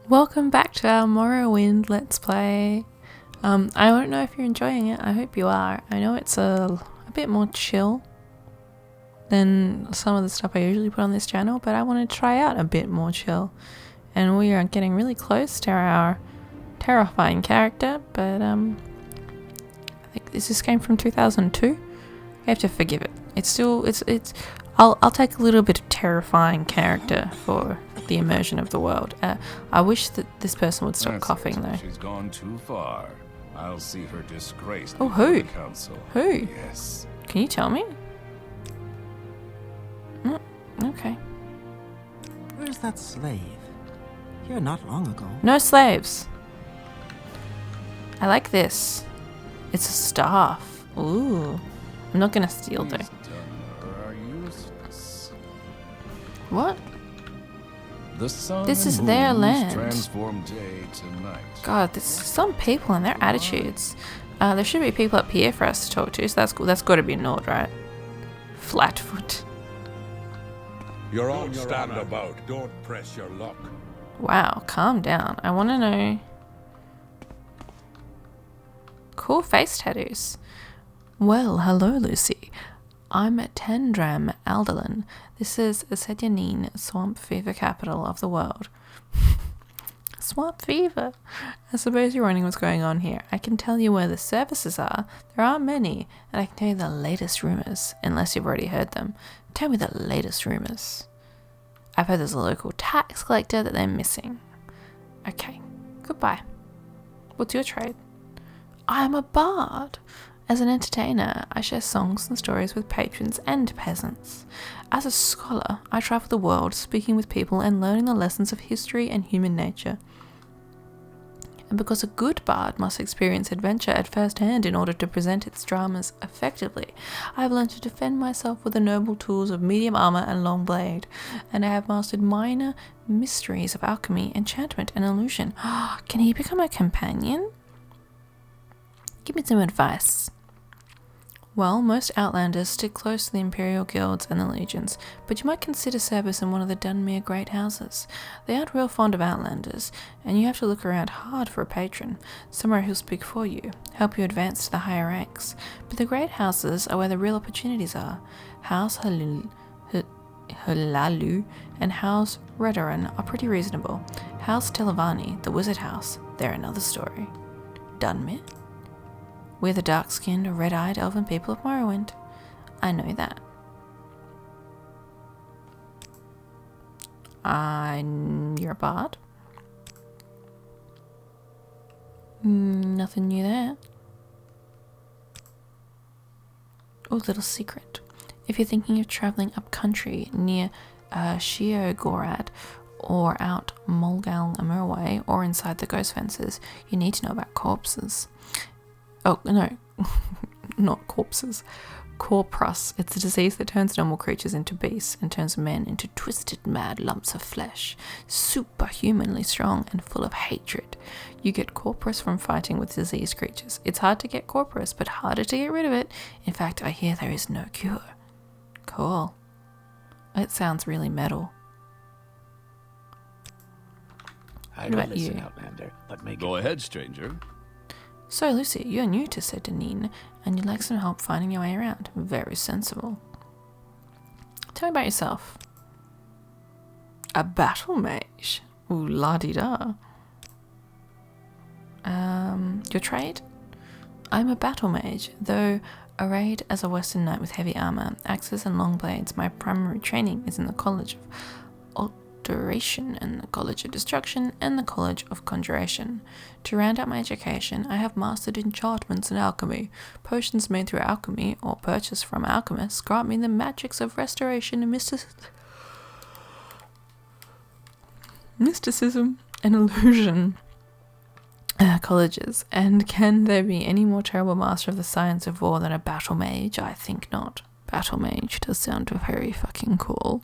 Welcome back to our Morrowind Let's Play. I don't know if you're enjoying it. I hope you are. I know it's a bit more chill than some of the stuff I usually put on this channel, but I want to try out a bit more chill. And we are getting really close to our terrifying character, but I think this game from 2002. I have to forgive it. I'll take a little bit of terrifying character for the immersion of the world. I wish that this person would stop coughing though. She's gone too far. I'll see her disgraced. Oh, who? The council. Who? Yes. Can you tell me? Okay. Where's that slave? Here not long ago. No slaves. I like this. It's a staff. Ooh. I'm not gonna steal though. These Dunmer are useless. What? The sun This and is their moons land. transform day to night. God, there's some people and their attitudes. There should be people up here for us to talk to, so that's got to be ignored, right? Flatfoot. You're all stand about. Don't press your luck. Wow, calm down. I want to know. Cool face tattoos. Well, hello, Lucy. I'm Tendram Alderlin. This is Sedyanin, swamp fever capital of the world. Swamp fever. I suppose you're wondering what's going on here. I can tell you where the services are. There aren't many, and I can tell you the latest rumors, unless you've already heard them. Tell me the latest rumors. I've heard there's a local tax collector that they're missing. Okay, goodbye. What's your trade? I'm a bard. As an entertainer, I share songs and stories with patrons and peasants. As a scholar, I travel the world speaking with people and learning the lessons of history and human nature. And because a good bard must experience adventure at first hand in order to present its dramas effectively, I have learned to defend myself with the noble tools of medium armor and long blade, and I have mastered minor mysteries of alchemy, enchantment, and illusion. Can he become a companion? Give me some advice. Well, most outlanders stick close to the Imperial guilds and the legions, but you might consider service in one of the Dunmer great houses. They aren't real fond of outlanders, and you have to look around hard for a patron, somewhere who'll speak for you, help you advance to the higher ranks. But the great houses are where the real opportunities are. House Halalu and House Redoran are pretty reasonable. House Telavani, the wizard house, they're another story. Dunmer? We're the dark-skinned, red-eyed elven people of Morrowind. I know that. You're a bard? Nothing new there. Oh, little secret. If you're thinking of travelling up country near Sheogorad, or out Molgal Amurway, or inside the ghost fences, you need to know about corpses. Oh, no, not corpses. Corprus. It's a disease that turns normal creatures into beasts and turns men into twisted, mad lumps of flesh. Superhumanly strong and full of hatred. You get corprus from fighting with diseased creatures. It's hard to get corprus, but harder to get rid of it. In fact, I hear there is no cure. Cool. It sounds really metal. I What about listen, you? Outlander, but make Go ahead, stranger. So, Lucy, you're new to Sedyanin, and you'd like some help finding your way around. Very sensible. Tell me about yourself. A battle mage. Ooh, la-di-da. Your trade? I'm a battle mage, though arrayed as a western knight with heavy armor, axes and long blades. My primary training is in the College of Alteration and the College of Destruction and the College of Conjuration. To round out my education, I have mastered enchantments and alchemy. Potions made through alchemy or purchased from alchemists grant me the magics of restoration and mysticism and illusion colleges. And can there be any more terrible master of the science of war than a battle mage? I think not. Battle mage does sound very fucking cool.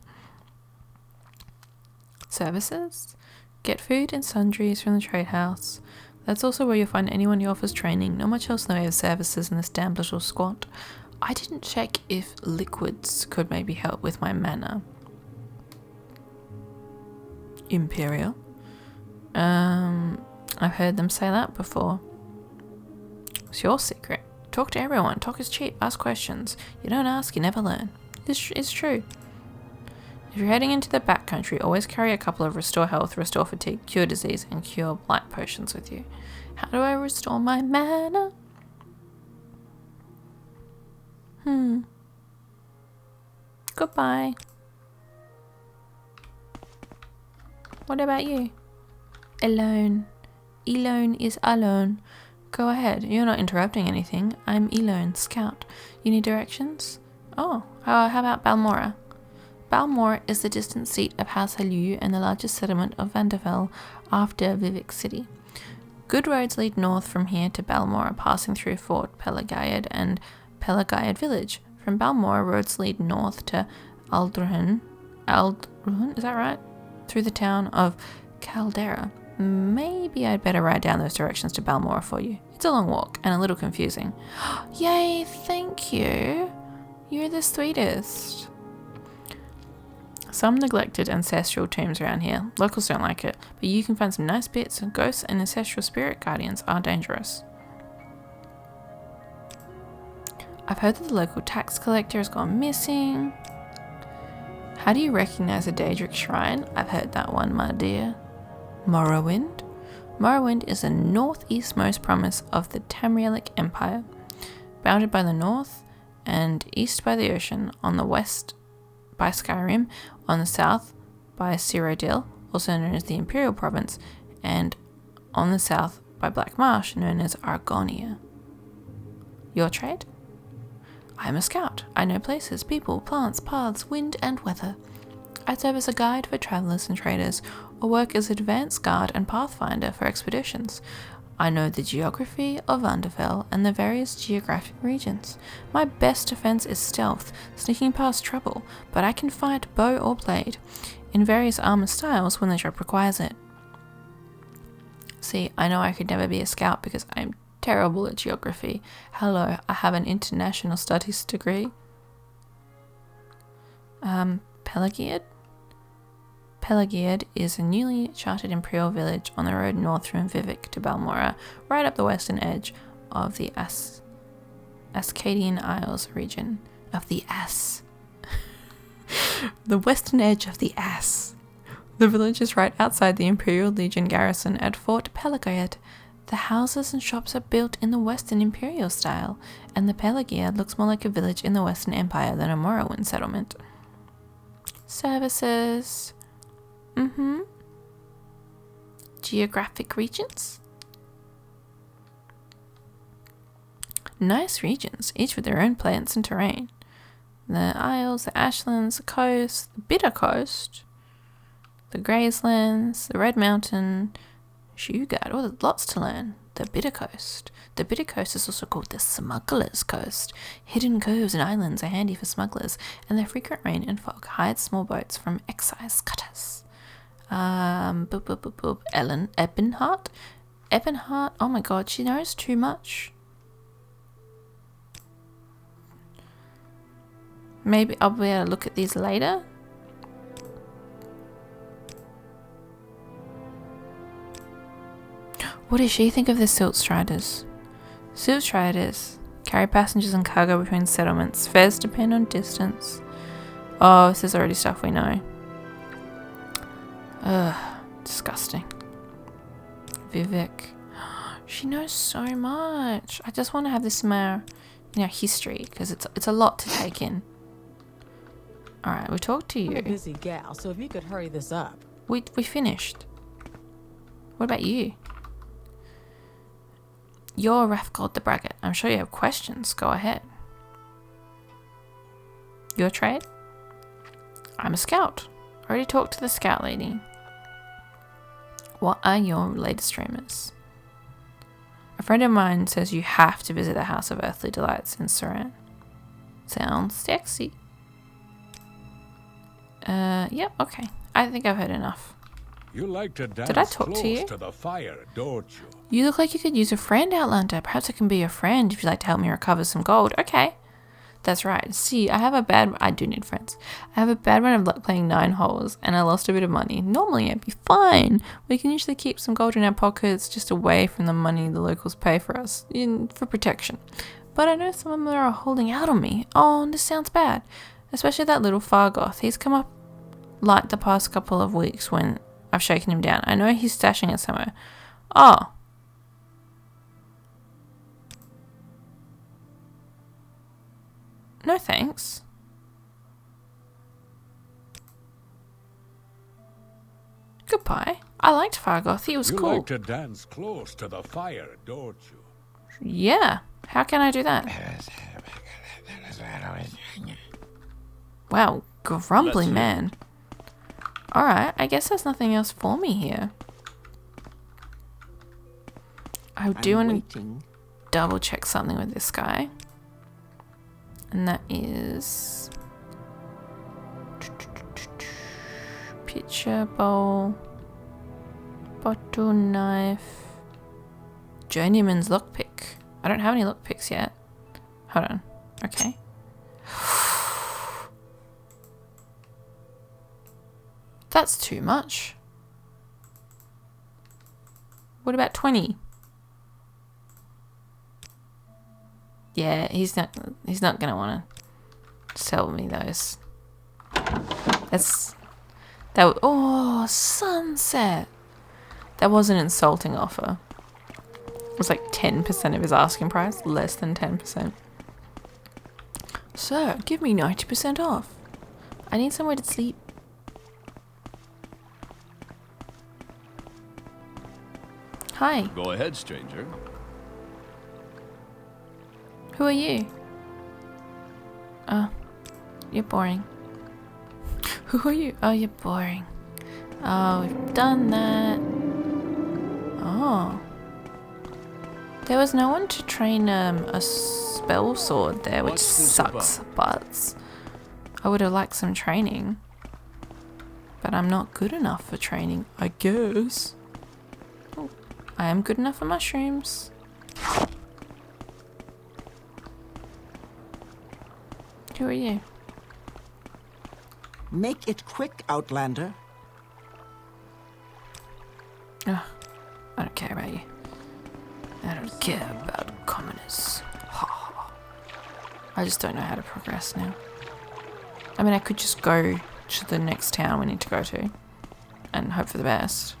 Services? Get food and sundries from the trade house. That's also where you'll find anyone who offers training. Not much else in the way of services in this damn little squat. I didn't check if liquids could maybe help with my mana. Imperial? I've heard them say that before. It's your secret. Talk to everyone. Talk is cheap. Ask questions. You don't ask, you never learn. It's true. If you're heading into the backcountry, always carry a couple of restore health, restore fatigue, cure disease, and cure blight potions with you. How do I restore my mana? Goodbye. What about you? Alone. Elone is alone. Go ahead. You're not interrupting anything. I'm Elone, scout. You need directions? Oh, how about Balmora? Balmora is the distant seat of House Hallu and the largest settlement of Vandervel after Vivek City. Good roads lead north from here to Balmora, passing through Fort Pelagayad and Pelagayad village. From Balmora, roads lead north to Aldruhn, is that right? Through the town of Caldera. Maybe I'd better write down those directions to Balmora for you. It's a long walk and a little confusing. Yay, thank you. You're the sweetest. Some neglected ancestral tombs around here. Locals don't like it, but you can find some nice bits. Ghosts and ancestral spirit guardians are dangerous. I've heard that the local tax collector has gone missing. How do you recognize a Daedric shrine? I've heard that one, my dear. Morrowind? Morrowind is the northeastmost province of the Tamrielic Empire, bounded by the north and east by the ocean, on the west by Skyrim, on the south by Cyrodiil, also known as the Imperial Province, and on the south by Black Marsh, known as Argonia. Your trade? I am a scout. I know places, people, plants, paths, wind, and weather. I serve as a guide for travelers and traders, or work as advance guard and pathfinder for expeditions. I know the geography of Vandervel and the various geographic regions. My best defense is stealth, sneaking past trouble, but I can fight bow or blade, in various armor styles when the job requires it. See, I know I could never be a scout because I'm terrible at geography. Hello, I have an international studies degree. Pelagayad? Pelagayad is a newly charted imperial village on the road north from Vivek to Balmora, right up the western edge of the Ascadian Isles region. Of the Ass. The western edge of the Ass. The village is right outside the Imperial Legion garrison at Fort Pelagayad. The houses and shops are built in the Western Imperial style, and the Pelagayad looks more like a village in the Western Empire than a Morrowind settlement. Services. Geographic regions. Nice regions, each with their own plants and terrain. The Isles, the Ashlands, the Coast, the Bitter Coast, the Grazelands, the Red Mountain, Shugard. Oh, there's lots to learn. The Bitter Coast. The Bitter Coast is also called the Smugglers Coast. Hidden coves and islands are handy for smugglers, and their frequent rain and fog hide small boats from excise cutters. Ellen Ebenhart? Ebenhart? Oh my god, she knows too much. Maybe I'll be able to look at these later. What does she think of the Silt Striders? Silt Striders carry passengers and cargo between settlements. Fares depend on distance. Oh, this is already stuff we know. Ugh, disgusting. Vivek. She knows so much. I just want to have this in my, history, because it's a lot to take in. Alright, we talked to you. I'm a busy gal, so if you could hurry this up. We finished. What about you? You're Rathgold the Braggart. I'm sure you have questions. Go ahead. Your trade? I'm a scout. Already talked to the scout lady. What are your latest rumors? A friend of mine says you have to visit the House of Earthly Delights in Suran. Sounds sexy. Yep, okay. I think I've heard enough. You like to dance Did I talk close to you? to the fire, don't you? You look like you could use a friend, Outlander. Perhaps I can be your friend if you'd like to help me recover some gold. Okay. That's right. See, I do need friends. I have a bad run of luck playing 9 holes, and I lost a bit of money. Normally, I'd be fine. We can usually keep some gold in our pockets just away from the money the locals pay for us, for protection. But I know some of them are holding out on me. Oh, this sounds bad. Especially that little Fargoth. He's come up light the past couple of weeks when I've shaken him down. I know he's stashing it somewhere. Oh. No thanks. Goodbye. I liked Fargoth. He was You cool. like to dance close to the fire, don't you? Yeah. How can I do that? Wow, grumbly man. Alright, I guess there's nothing else for me here. I do want to double check something with this guy. And that is pitcher, bowl, bottle knife, journeyman's lockpick. I don't have any lockpicks yet. Hold on. Okay. That's too much. What about 20? Yeah, he's not gonna want to sell me those. Oh, sunset. That was an insulting offer. It was like 10% of his asking price, less than 10%. Sir, give me 90% off. I need somewhere to sleep. Hi. Go ahead, stranger. Who are you? Oh, you're boring. Who are you? Oh, you're boring. Oh, we've done that. Oh. There was no one to train a spell sword there, which sucks butts. I would have liked some training. But I'm not good enough for training, I guess. Oh, I am good enough for mushrooms. Who are you? Make it quick, Outlander. Oh, I don't care about you. I don't care about commoners. I just don't know how to progress now. I mean, I could just go to the next town we need to go to and hope for the best.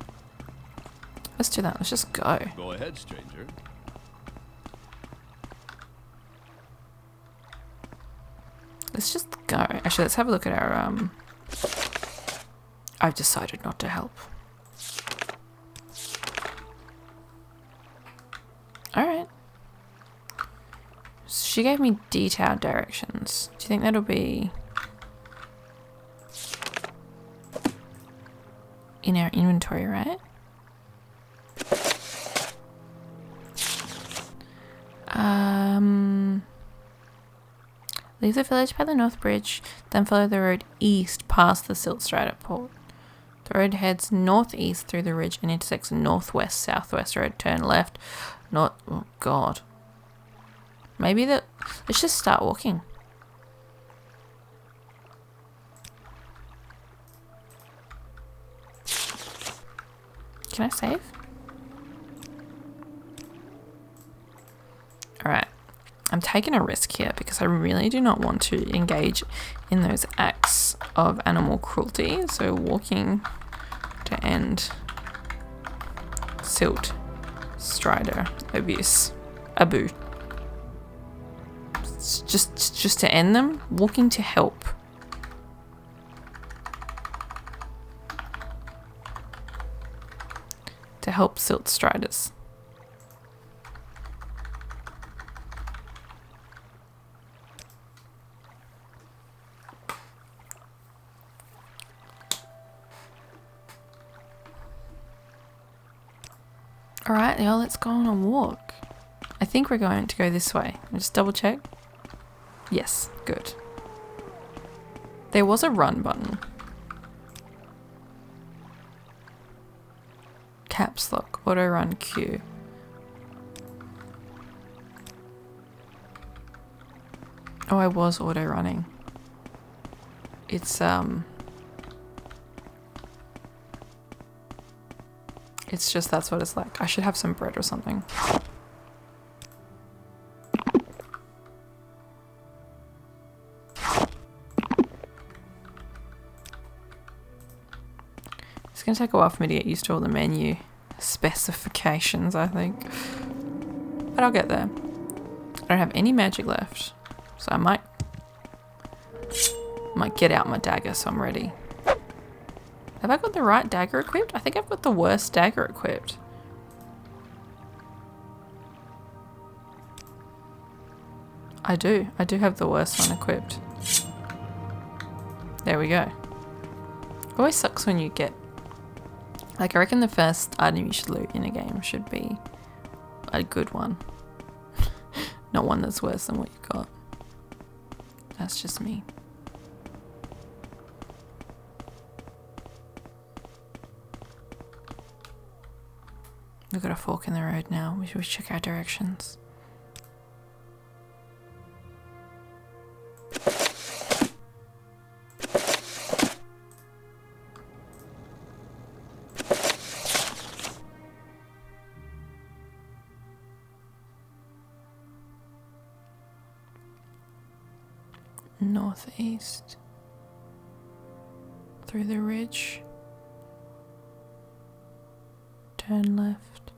Let's do that. Let's just go. Go ahead, stranger. Let's just go. Actually, let's have a look at our, I've decided not to help. Alright. She gave me detailed directions. Do you think that'll be in our inventory, right? Leave the village by the North Bridge, then follow the road east past the Siltstrider port. The road heads northeast through the ridge and intersects northwest-southwest road. Turn left. Oh god. Maybe let's just start walking. Can I save? Alright. I'm taking a risk here because I really do not want to engage in those acts of animal cruelty. So walking to end silt strider abuse. Abu. It's just to end them. Walking to help. To help silt striders. Alright, y'all, let's go on a walk. I think we're going to go this way. I'll just double check. Yes, good. There was a run button. Caps lock, auto run Q. Oh, I was auto running. It's just that's what it's like. I should have some bread or something. It's gonna take a while for me to get used to all the menu specifications, I think. But I'll get there. I don't have any magic left, so I might get out my dagger so I'm ready. Have I got the right dagger equipped? I think I've got the worst dagger equipped. I do have the worst one equipped. There we go. It always sucks when you get, like, I reckon the first item you should loot in a game should be a good one. Not one that's worse than what you got. That's just me. We've got a fork in the road now. We should check our directions. Northeast. Through the ridge. Turn left.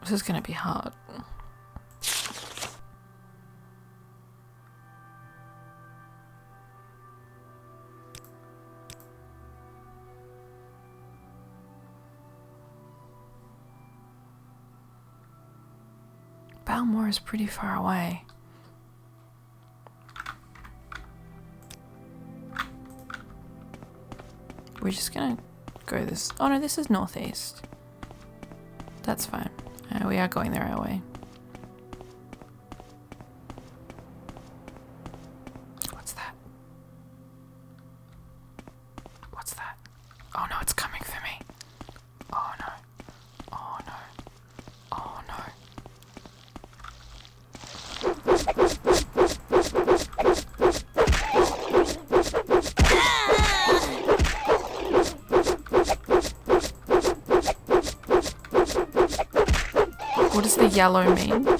This is gonna be hard. Balmore is pretty far away. We're just gonna go this. Oh no, this is northeast. That's fine. We are going the right way. What's that? What's that? Oh no, it's coming for me. Oh no. Oh no. Oh no. What does the yellow mean? Oh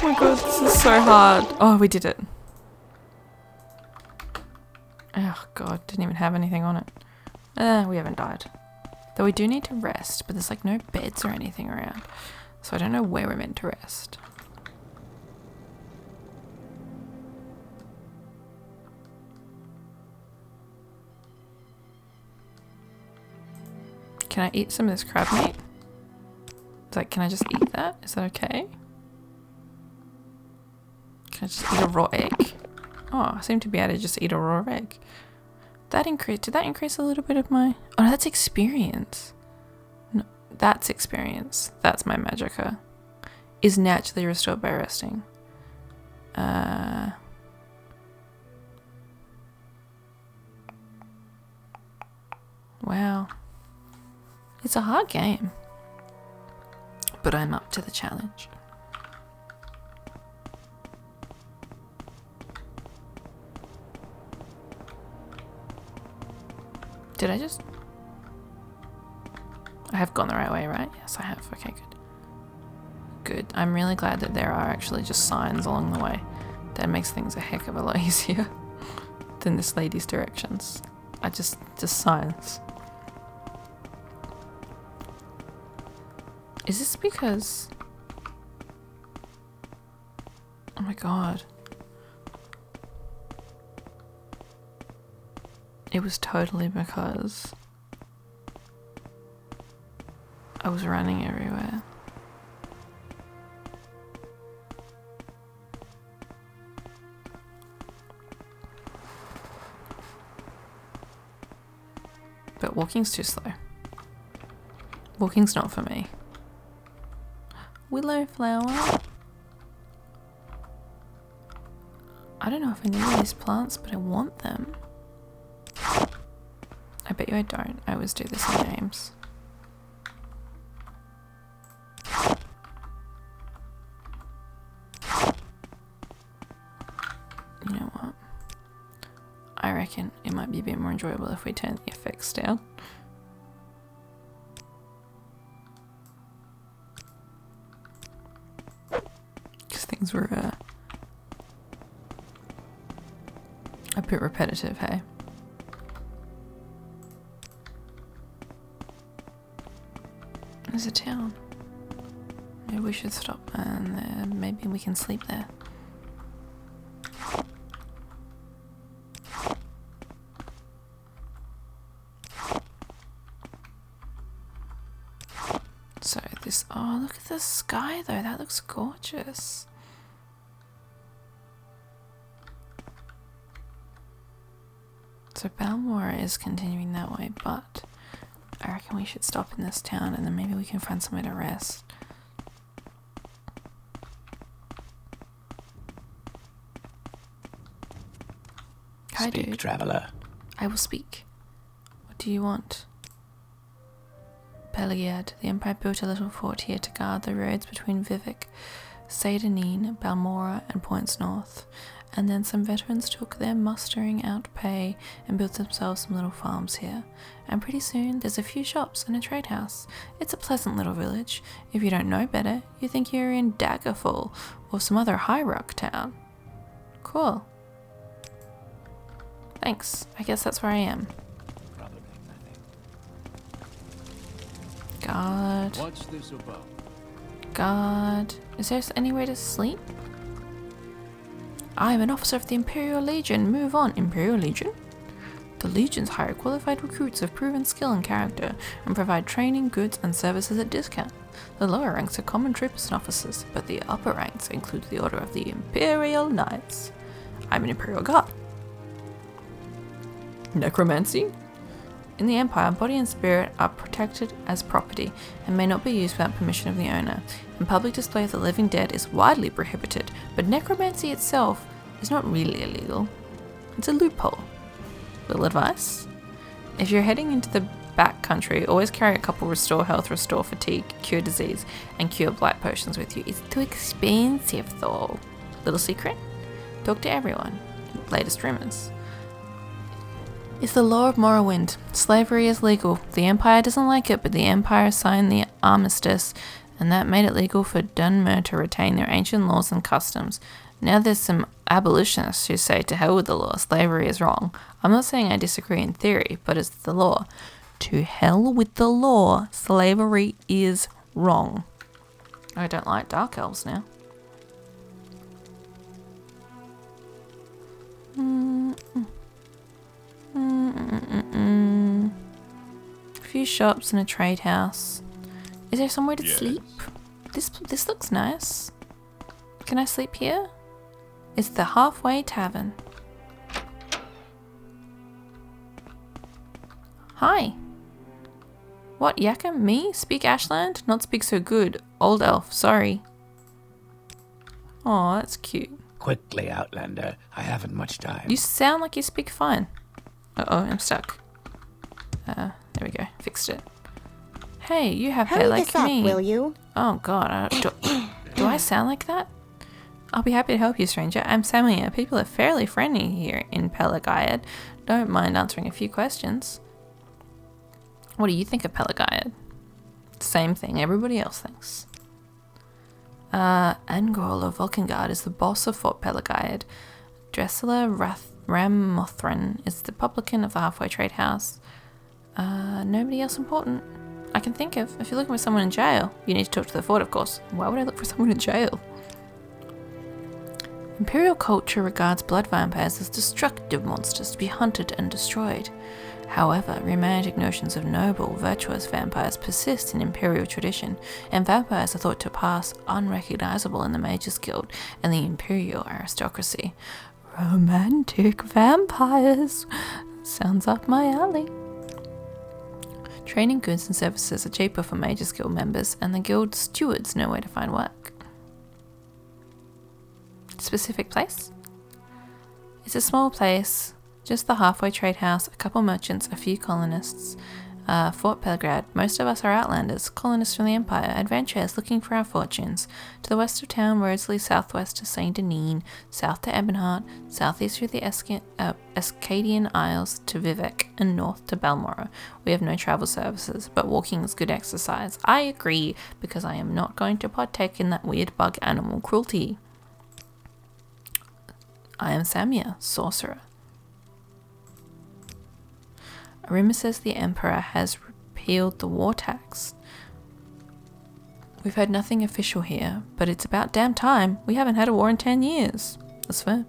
my god, this is so hard. Oh, we did it. Oh god, didn't even have anything on it. We haven't died. Though we do need to rest, but there's like no beds or anything around. So I don't know where we're meant to rest. Can I eat some of this crab meat? Like, can I just eat that? Is that okay? Can I just eat a raw egg? Oh, I seem to be able to just eat a raw egg. That increased. Did that increase a little bit of my... Oh, no, that's experience. No, that's experience. That's my magicka. Is naturally restored by resting. Wow. It's a hard game. But I'm up to the challenge. Did I just... I have gone the right way, right? Yes, I have. Okay, good. Good. I'm really glad that there are actually just signs along the way. That makes things a heck of a lot easier than this lady's directions. Just signs. Is this because... Oh my god. It was totally because I was running everywhere. But walking's too slow. Walking's not for me. Willow flower. I don't know if I need these plants, but I want them. I bet you I don't. I always do this in games. reckon it might be a bit more enjoyable if we turn the effects down. Because things were a bit repetitive, hey? There's a town. Maybe we should stop and maybe we can sleep there. So this, oh, look at the sky though, that looks gorgeous. So Balmora is continuing that way, but I reckon we should stop in this town and then maybe we can find somewhere to rest. Hi, Speak, dude. traveler. I will speak. What do you want? Pelagiad, the Empire built a little fort here to guard the roads between Vivek, Seydanine, Balmora, and points north. And then some veterans took their mustering out pay and built themselves some little farms here. And pretty soon there's a few shops and a trade house. It's a pleasant little village. If you don't know better, you think you're in Daggerfall or some other high rock town. Cool. Thanks. I guess that's where I am. God. What's this about? God. Is there any way to sleep? I am an officer of the Imperial Legion. Move on, Imperial Legion. The Legions hire qualified recruits of proven skill and character and provide training, goods, and services at discount. The lower ranks are common troopers and officers, but the upper ranks include the Order of the Imperial Knights. I'm an Imperial Guard. Necromancy? In the Empire, body and spirit are protected as property and may not be used without permission of the owner. And public display of the living dead is widely prohibited, but necromancy itself is not really illegal. It's a loophole. Little advice? If you're heading into the back country, always carry a couple restore health, restore fatigue, cure disease, and cure blight potions with you. It's too expensive though. Little secret? Talk to everyone. Latest rumors. It's the law of Morrowind. Slavery is legal. The Empire doesn't like it, but the Empire signed the armistice, and that made it legal for Dunmer to retain their ancient laws and customs. Now there's some abolitionists who say to hell with the law, slavery is wrong. I'm not saying I disagree in theory, but it's the law. To hell with the law, slavery is wrong. I don't like dark elves now. A few shops and a trade house. Is there somewhere to sleep? This looks nice. Can I sleep here? It's the Halfway Tavern. Hi. What, Yaka? Me? Speak Ashland? Not speak so good. Old elf, sorry. Oh, that's cute. Quickly, Outlander. I haven't much time. You sound like you speak fine. Uh-oh, I'm stuck. There we go. Fixed it. Hey, you have hair like Hurry this me. up, will you? Oh god, do I sound like that? I'll be happy to help you, stranger. I'm Samia. People are fairly friendly here in Pelagiad. Don't mind answering a few questions. What do you think of Pelagiad? Same thing everybody else thinks. Angol of Vulcangard is the boss of Fort Pelagiad. Dressler Ramothran is the publican of the Halfway Trade House. Nobody else important I can think of. If you're looking for someone in jail, you need to talk to the fort, of course. Why would I look for someone in jail? Imperial culture regards blood vampires as destructive monsters to be hunted and destroyed. However, romantic notions of noble, virtuous vampires persist in Imperial tradition, and vampires are thought to pass unrecognizable in the Mages Guild and the Imperial aristocracy. Romantic vampires! Sounds up my alley. Training goods and services are cheaper for Mages Guild members, and the guild stewards know where to find work. Specific place? It's a small place, just the Halfway Trade House, a couple merchants, a few colonists. Fort Belgrade. Most of us are outlanders, colonists from the Empire, adventurers looking for our fortunes. To the west of town, roads lead southwest to Saint Denis, south to Ebonheart, southeast through the Escadian Isles to Vivek, and north to Balmoral. We have no travel services, but walking is good exercise. I agree, because I am not going to partake in that weird bug animal cruelty. I am Samir, sorcerer. A rumor says the Emperor has repealed the war tax. We've had nothing official here, but it's about damn time. We haven't had a war in 10 years. That's fair.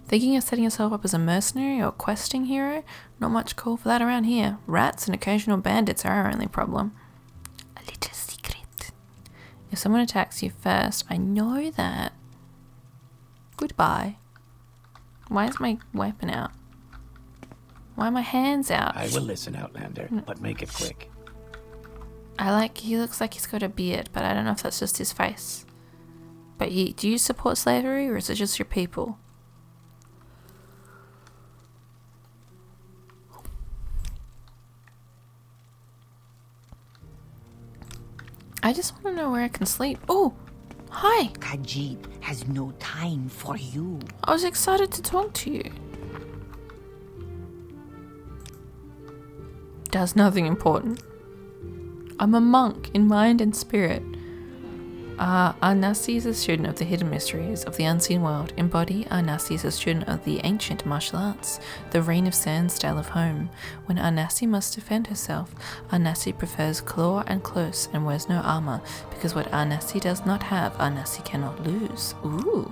Thinking of setting yourself up as a mercenary or questing hero? Not much call for that around here. Rats and occasional bandits are our only problem. A little secret. If someone attacks you first, I know that. Goodbye. Why is my weapon out? Why are my hands out? I will listen, Outlander, but make it quick. He looks like he's got a beard, but I don't know if that's just his face. But do you support slavery, or is it just your people? I just want to know where I can sleep. Oh, hi. Khajiit has no time for you. I was excited to talk to you. Does nothing important. I'm a monk in mind and spirit. Nasi is a student of the hidden mysteries of the unseen world. In body, Nasi is a student of the ancient martial arts, the Reign of Sand style of home. When Nasi must defend herself, Nasi prefers claw and close and wears no armor, because what Nasi does not have, Nasi cannot lose. Ooh.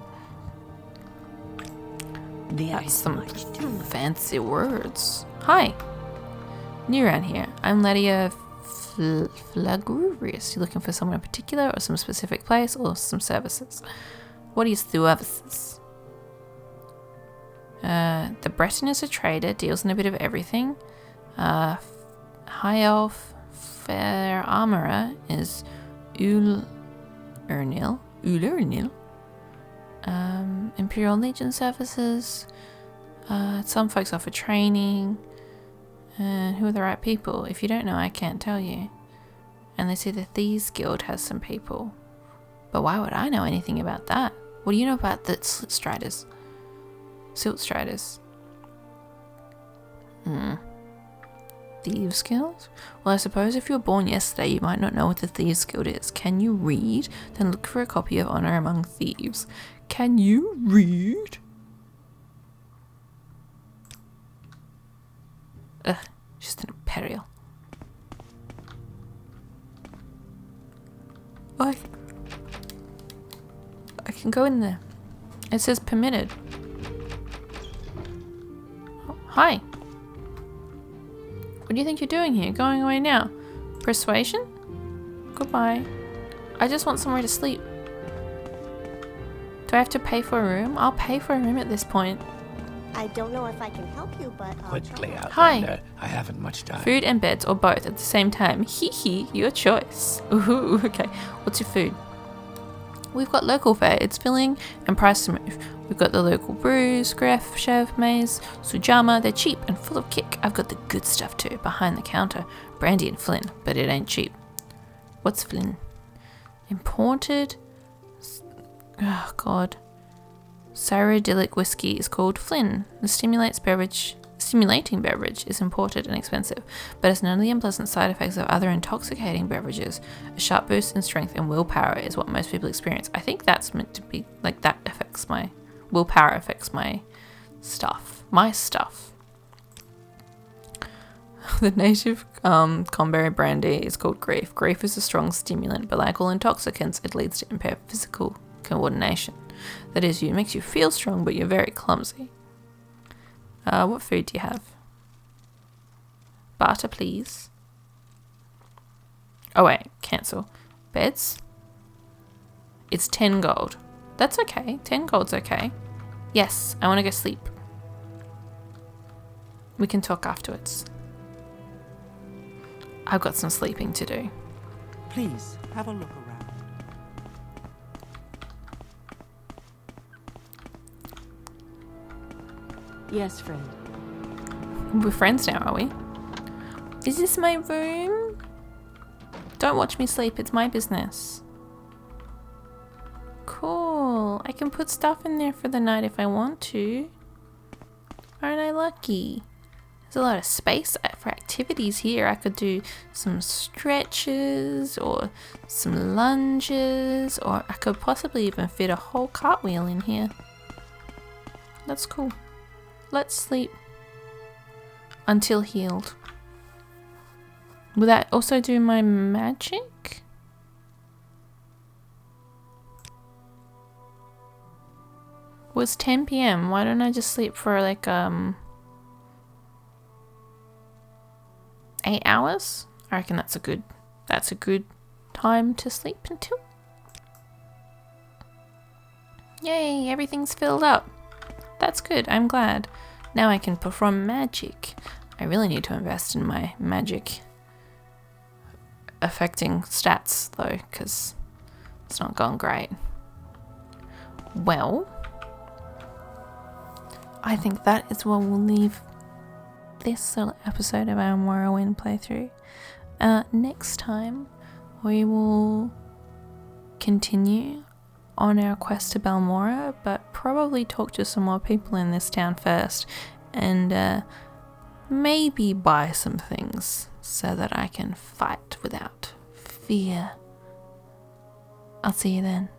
That's some fancy words. Hi. New around here. I'm Lydia Flagurius. You looking for someone in particular, or some specific place, or some services? What is services? The Breton is a trader, deals in a bit of everything. High Elf Fair Armorer is Ulernil. Imperial Legion services. Some folks offer training. Who are the right people? If you don't know, I can't tell you. And they say the Thieves Guild has some people. But why would I know anything about that? What do you know about the Silt Striders? Thieves Guild? Well, I suppose if you were born yesterday, you might not know what the Thieves Guild is. Can you read? Then look for a copy of Honor Among Thieves. Can you read? Ugh, just an Imperial. I can go in there. It says permitted. Oh, hi. What do you think you're doing here? Going away now? Persuasion? Goodbye. I just want somewhere to sleep. Do I have to pay for a room? I'll pay for a room at this point. I don't know if I can help you, but Quickly, Outlander. Hi. I haven't much time. Food and beds, or both at the same time. Hee hee, your choice. Ooh, okay. What's your food? We've got local fare. It's filling and price to move. We've got the local brews, Gref, Chev, Maize, Sujama. They're cheap and full of kick. I've got the good stuff too, behind the counter. Brandy and Flynn, but it ain't cheap. What's Flynn? Imported? Oh, God. Cyrodiilic whiskey is called Flynn. The stimulating beverage is imported and expensive, but has none of the unpleasant side effects of other intoxicating beverages. A sharp boost in strength and willpower is what most people experience. I think that's meant to be like that affects my willpower, affects my stuff. The native Conberry brandy is called Grief. Grief is a strong stimulant, but like all intoxicants, it leads to impaired physical coordination. That is, it makes you feel strong, but you're very clumsy. What food do you have? Barter, please. Oh wait, cancel. Beds? It's 10 gold. That's okay. 10 gold's okay. Yes, I want to go sleep. We can talk afterwards. I've got some sleeping to do. Please, have a look around. Yes, friend. We're friends now, are we? Is this my room? Don't watch me sleep, it's my business. Cool. I can put stuff in there for the night if I want to. Aren't I lucky? There's a lot of space for activities here. I could do some stretches or some lunges, or I could possibly even fit a whole cartwheel in here. That's cool. Let's sleep until healed. Will that also do my magic? Well, it's 10 p.m. Why don't I just sleep for like 8 hours? I reckon that's a good time to sleep until. Yay, everything's filled up. That's good, I'm glad. Now I can perform magic. I really need to invest in my magic affecting stats though, because it's not gone great. Well, I think that is where we'll leave this little episode of our Morrowind playthrough. Next time we will continue on our quest to Balmora, but probably talk to some more people in this town first, and maybe buy some things so that I can fight without fear. I'll see you then.